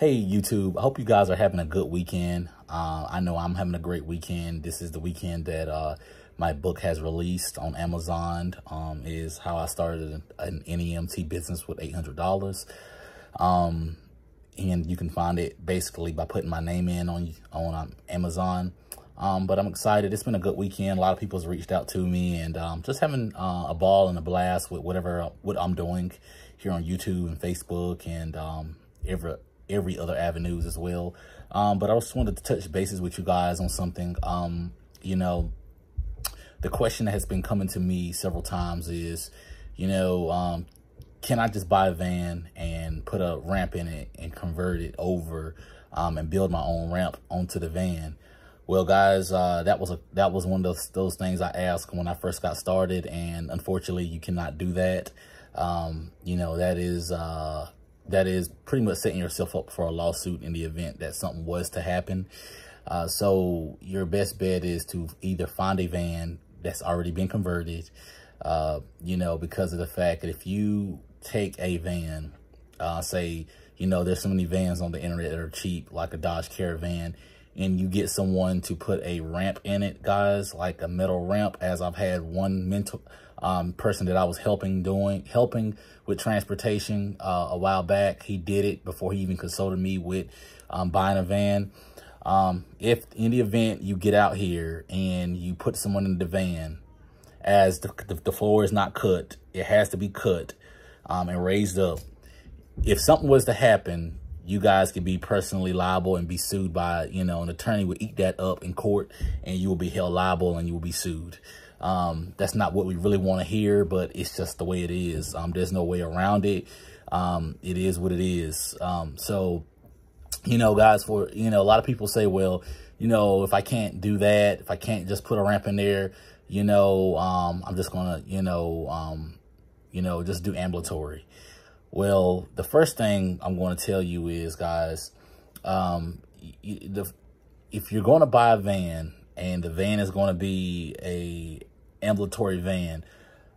Hey YouTube, I hope you guys are having a good weekend. I know I'm having a great weekend. This is the weekend that my book has released on Amazon. Is how I started an NEMT business with $800. And you can find it basically by putting my name in on Amazon. But I'm excited. It's been a good weekend. A lot of people's reached out to me, and just having a ball and a blast with what I'm doing here on YouTube and Facebook and every other avenues as well. But I just wanted to touch bases with you guys on something. You know, the question that has been coming to me several times is, can I just buy a van and put a ramp in it and convert it over and build my own ramp onto the van? Well, guys, that was one of those things I asked when I first got started, and unfortunately, you cannot do that. That is pretty much setting yourself up for a lawsuit in the event that something was to happen. So your best bet is to either find a van that's already been converted, because of the fact that if you take a van, say, there's so many vans on the internet that are cheap, like a Dodge Caravan, and you get someone to put a ramp in it, guys, like a metal ramp, as I've had one person that I was helping with transportation a while back. He did it before he even consulted me with buying a van. If in the event you get out here and you put someone in the van, as the floor is not cut, it has to be cut and raised up. If something was to happen, you guys could be personally liable and be sued by, an attorney would eat that up in court, and you will be held liable and you will be sued. That's not what we really want to hear, but it's just the way it is. There's no way around it. It is what it is. So, guys, a lot of people say, well, if I can't do that, if I can't just put a ramp in there, I'm just gonna, just do ambulatory. Well, the first thing I'm going to tell you is, guys, if you're going to buy a van and the van is going to be a ambulatory van,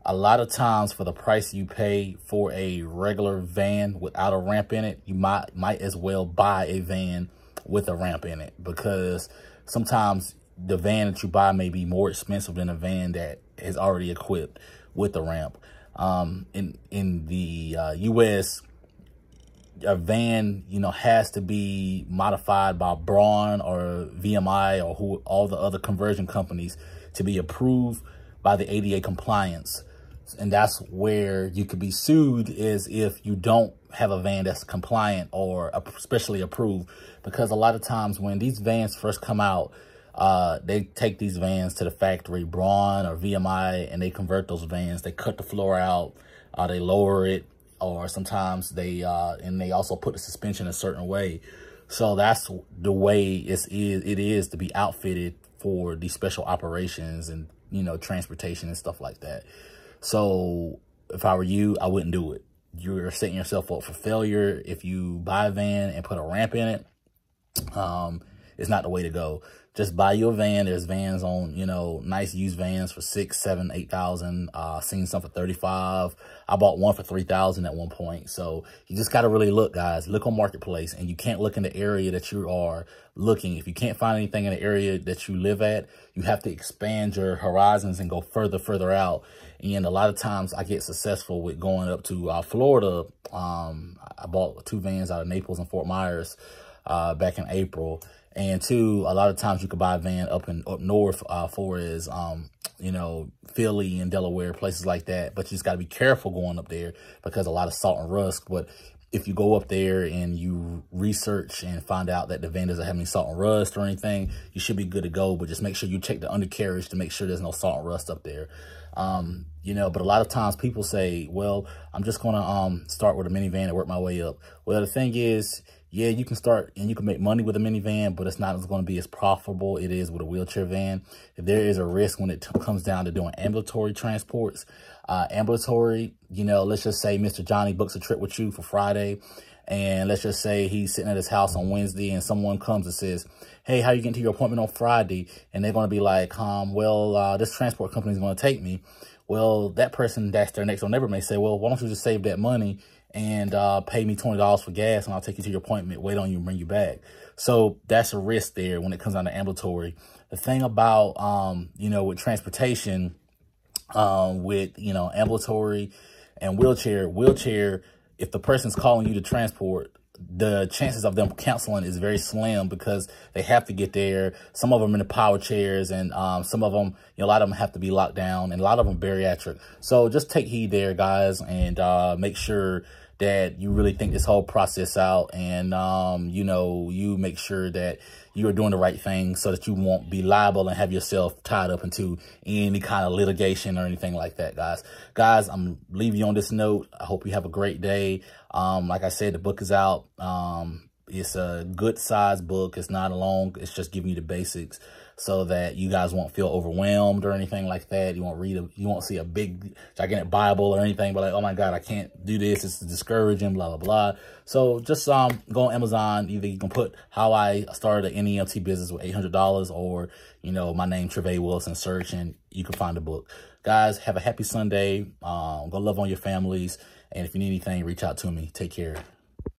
a lot of times for the price you pay for a regular van without a ramp in it, you might as well buy a van with a ramp in it, because sometimes the van that you buy may be more expensive than a van that is already equipped with a ramp. In the U.S., a van, has to be modified by Braun or VMI or all the other conversion companies to be approved by the ADA compliance. And that's where you could be sued, is if you don't have a van that's compliant or especially approved. Because a lot of times when these vans first come out, they take these vans to the factory, Braun or VMI, and they convert those vans. They cut the floor out, they lower it, or sometimes they also put the suspension a certain way. So that's the way it is to be outfitted for these special operations and, transportation and stuff like that. So if I were you, I wouldn't do it. You're setting yourself up for failure if you buy a van and put a ramp in it. It's not the way to go. Just buy you a van. There's vans on, nice used vans for 6, 7, 8,000. Seen some for 35. I bought one for 3,000 at one point. So you just got to really look, guys. Look on Marketplace, and you can't look in the area that you are looking. If you can't find anything in the area that you live at, you have to expand your horizons and go further out. And a lot of times I get successful with going up to Florida. I bought 2 vans out of Naples and Fort Myers back in April. And 2, a lot of times you could buy a van up north for as, Philly and Delaware, places like that. But you just got to be careful going up there, because a lot of salt and rust. But if you go up there and you research and find out that the van doesn't have any salt and rust or anything, you should be good to go. But just make sure you check the undercarriage to make sure there's no salt and rust up there. But a lot of times people say, well, I'm just going to start with a minivan and work my way up. Well, the thing is, yeah, you can start and you can make money with a minivan, but it's not going to be as profitable it is with a wheelchair van. If there is a risk when it comes down to doing ambulatory transports. Ambulatory, let's just say Mr. Johnny books a trip with you for Friday, and let's just say he's sitting at his house on Wednesday, and someone comes and says, hey, how you getting to your appointment on Friday? And they're going to be like, this transport company is going to take me. Well, that person that's their next door neighbor may say, well, why don't you just save that money and pay me $20 for gas, and I'll take you to your appointment, wait on you, and bring you back. So that's a risk there when it comes down to ambulatory. The thing about, you know, with transportation, with, you know, ambulatory and wheelchair, if the person's calling you to transport, the chances of them canceling is very slim because they have to get there. Some of them in the power chairs, and some of them, you know, a lot of them have to be locked down, and a lot of them bariatric. So just take heed there, guys, and make sure that you really think this whole process out, and you know, you make sure that you are doing the right thing so that you won't be liable and have yourself tied up into any kind of litigation or anything like that, guys. Guys, I'm leaving you on this note. I hope you have a great day. Like I said, the book is out. It's a good size book. It's not long. It's just giving you the basics so that you guys won't feel overwhelmed or anything like that. You won't see a big gigantic Bible or anything, but like, oh my God, I can't do this. It's discouraging, blah, blah, blah. So just go on Amazon. Either you can put how I started an NEMT business with $800, or, you know, my name, Trevay Wilson, search, and you can find the book. Guys, have a happy Sunday. Go love on your families. And if you need anything, reach out to me. Take care.